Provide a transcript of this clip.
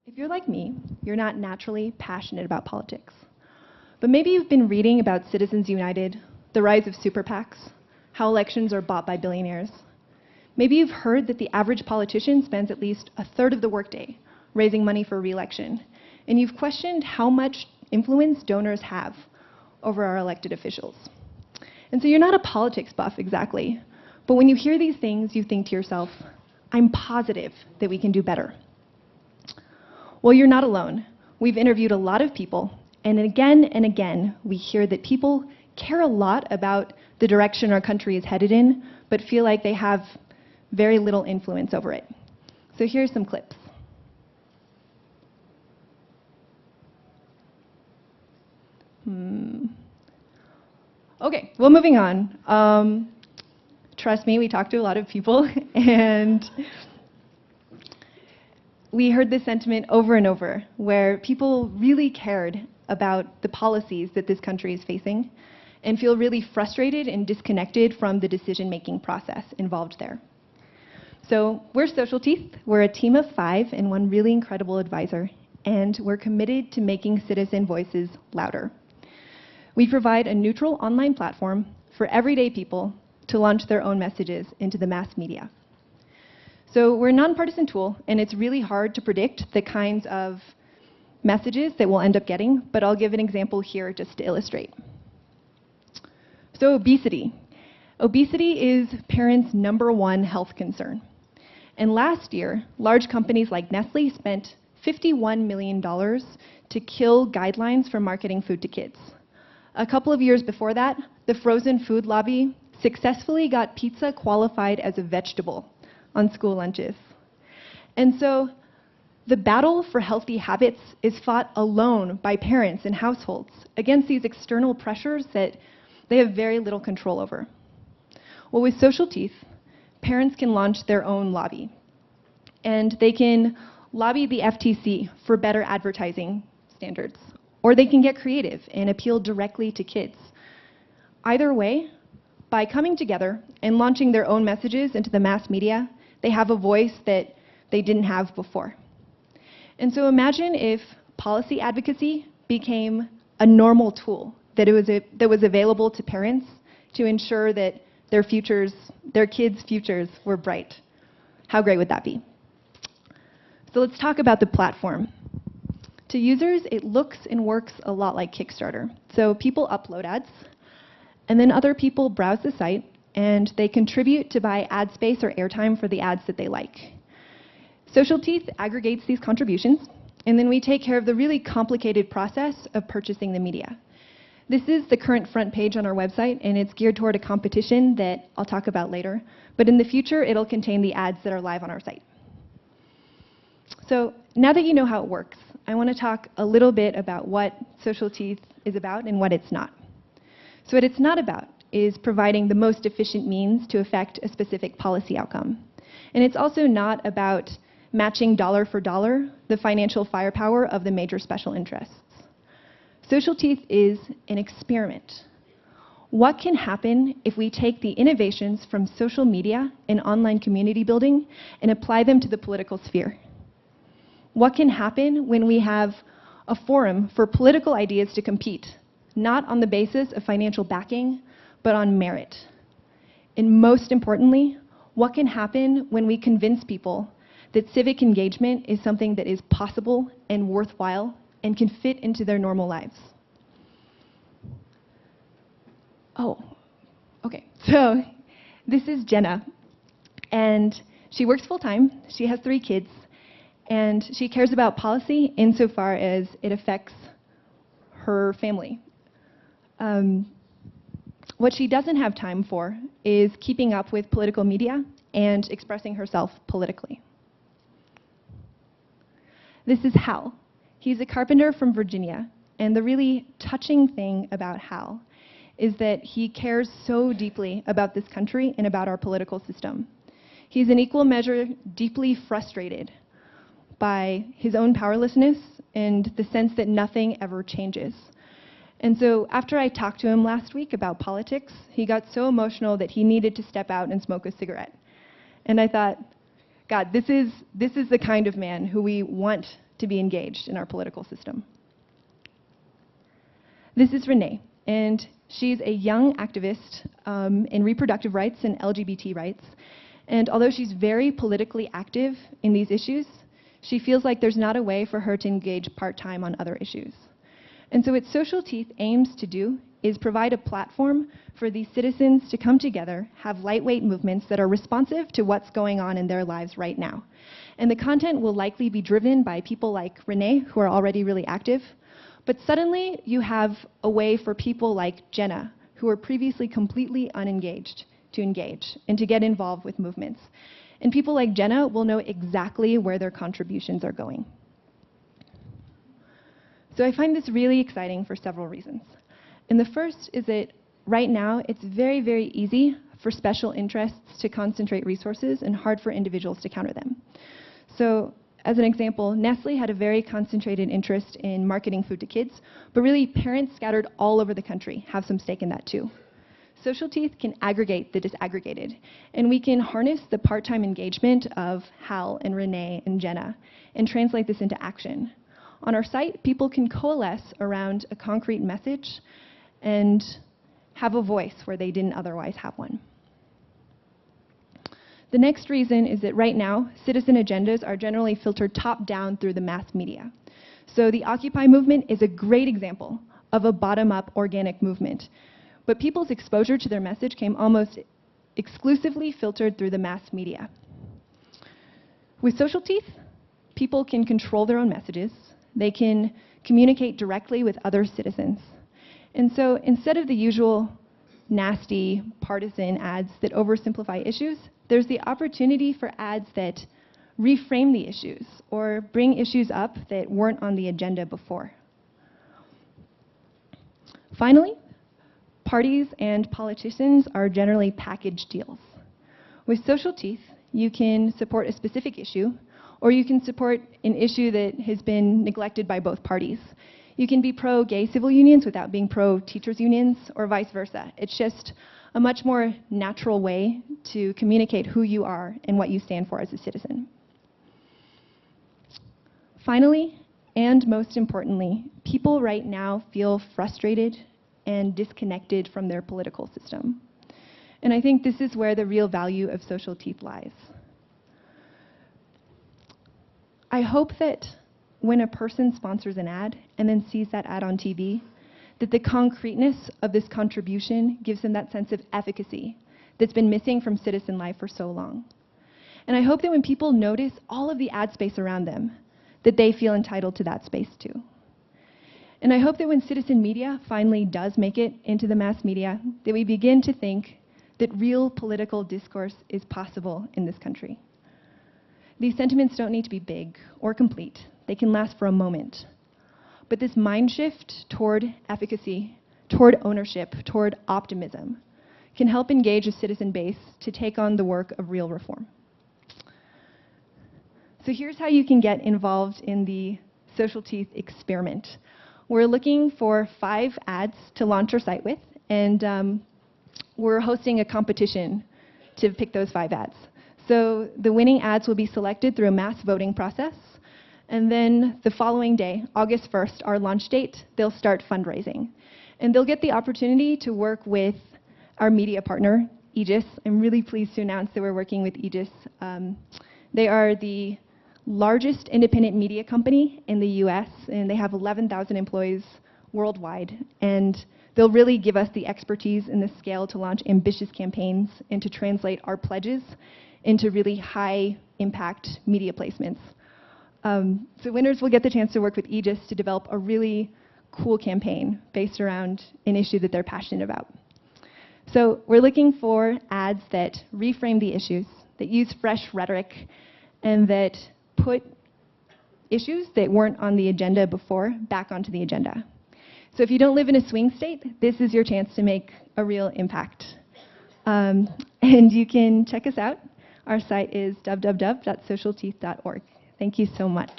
If you're like me, you're not naturally passionate about politics. But maybe you've been reading about Citizens United, the rise of super PACs, how elections are bought by billionaires. Maybe you've heard that the average politician spends at least a third of the workday raising money for re-election, and you've questioned how much influence donors have over our elected officials. And so you're not a politics buff exactly, but when you hear these things, you think to yourself, I'm positive that we can do better. Well, you're not alone. We've interviewed a lot of people, and again, we hear that people care a lot about the direction our country is headed in, but feel like they have very little influence over it. So here's some clips. Okay, well, moving on. Trust me, we talked to a lot of people, and we heard this sentiment over and over, where people really cared about the policies that this country is facing and feel really frustrated and disconnected from the decision-making process involved there. So we're SocialTeeth. We're a team of 5 and one really incredible advisor, and we're committed to making citizen voices louder. We provide a neutral online platform for everyday people to launch their own messages into the mass media. So we're a nonpartisan tool, and it's really hard to predict the kinds of messages that we'll end up getting, but I'll give an example here just to illustrate. So obesity. Obesity is parents' #1 health concern. And last year, large companies like Nestle spent $51 million to kill guidelines for marketing food to kids. A couple of years before that, the frozen food lobby successfully got pizza qualified as a vegetable on school lunches. And so the battle for healthy habits is fought alone by parents and households against these external pressures that they have very little control over. Well, with SocialTeeth, parents can launch their own lobby, and they can lobby the FTC for better advertising standards, or they can get creative and appeal directly to kids. Either way, by coming together and launching their own messages into the mass media, they have a voice that they didn't have before. And so imagine if policy advocacy became a normal tool that was available to parents to ensure that their kids' futures were bright. How great would that be? So let's talk about the platform. To users, it looks and works a lot like Kickstarter. So people upload ads, and then other people browse the site, and they contribute to buy ad space or airtime for the ads that they like. SocialTeeth aggregates these contributions, and then we take care of the really complicated process of purchasing the media. This is the current front page on our website, and it's geared toward a competition that I'll talk about later. But in the future, it'll contain the ads that are live on our site. So now that you know how it works, I want to talk a little bit about what SocialTeeth is about and what it's not. So what it's not about is providing the most efficient means to affect a specific policy outcome. And it's also not about matching dollar for dollar the financial firepower of the major special interests. SocialTeeth is an experiment. What can happen if we take the innovations from social media and online community building and apply them to the political sphere? What can happen when we have a forum for political ideas to compete, not on the basis of financial backing, but on merit? And most importantly, what can happen when we convince people that civic engagement is something that is possible and worthwhile and can fit into their normal lives? Oh, okay. So this is Jenna, and she works full-time. She has 3 kids, and she cares about policy insofar as it affects her family. What she doesn't have time for is keeping up with political media and expressing herself politically. This is Hal. He's a carpenter from Virginia, and the really touching thing about Hal is that he cares so deeply about this country and about our political system. He's in equal measure deeply frustrated by his own powerlessness and the sense that nothing ever changes. And so after I talked to him last week about politics, he got so emotional that he needed to step out and smoke a cigarette. And I thought, God, this is the kind of man who we want to be engaged in our political system. This is Renee, and she's a young activist in reproductive rights and LGBT rights. And although she's very politically active in these issues, she feels like there's not a way for her to engage part-time on other issues. And so what SocialTeeth aims to do is provide a platform for these citizens to come together, have lightweight movements that are responsive to what's going on in their lives right now. And the content will likely be driven by people like Renee, who are already really active. But suddenly, you have a way for people like Jenna, who were previously completely unengaged, to engage and to get involved with movements. And people like Jenna will know exactly where their contributions are going. So I find this really exciting for several reasons. And the first is that right now, it's very, very easy for special interests to concentrate resources and hard for individuals to counter them. So as an example, Nestle had a very concentrated interest in marketing food to kids, but really parents scattered all over the country have some stake in that too. SocialTeeth can aggregate the disaggregated, and we can harness the part-time engagement of Hal and Renee and Jenna and translate this into action. On our site, people can coalesce around a concrete message and have a voice where they didn't otherwise have one. The next reason is that right now, citizen agendas are generally filtered top-down through the mass media. So the Occupy movement is a great example of a bottom-up organic movement. But people's exposure to their message came almost exclusively filtered through the mass media. With SocialTeeth, people can control their own messages. They can communicate directly with other citizens. And so instead of the usual nasty partisan ads that oversimplify issues, there's the opportunity for ads that reframe the issues or bring issues up that weren't on the agenda before. Finally, parties and politicians are generally package deals. With SocialTeeth, you can support a specific issue, or you can support an issue that has been neglected by both parties. You can be pro-gay civil unions without being pro-teachers unions, or vice versa. It's just a much more natural way to communicate who you are and what you stand for as a citizen. Finally, and most importantly, people right now feel frustrated and disconnected from their political system. And I think this is where the real value of SocialTeeth lies. I hope that when a person sponsors an ad and then sees that ad on TV, that the concreteness of this contribution gives them that sense of efficacy that's been missing from citizen life for so long. And I hope that when people notice all of the ad space around them, that they feel entitled to that space too. And I hope that when citizen media finally does make it into the mass media, that we begin to think that real political discourse is possible in this country. These sentiments don't need to be big or complete. They can last for a moment. But this mind shift toward efficacy, toward ownership, toward optimism, can help engage a citizen base to take on the work of real reform. So here's how you can get involved in the SocialTeeth experiment. We're looking for 5 ads to launch our site with, and we're hosting a competition to pick those 5 ads. So the winning ads will be selected through a mass voting process, and then the following day, August 1st, our launch date, they'll start fundraising. And they'll get the opportunity to work with our media partner, Aegis. I'm really pleased to announce that we're working with Aegis. They are the largest independent media company in the US, and they have 11,000 employees worldwide. And they'll really give us the expertise and the scale to launch ambitious campaigns and to translate our pledges into really high impact media placements. So winners will get the chance to work with Aegis to develop a really cool campaign based around an issue that they're passionate about. So we're looking for ads that reframe the issues, that use fresh rhetoric, and that put issues that weren't on the agenda before back onto the agenda. So if you don't live in a swing state, this is your chance to make a real impact. And you can check us out. Our site is www.socialteeth.org. Thank you so much.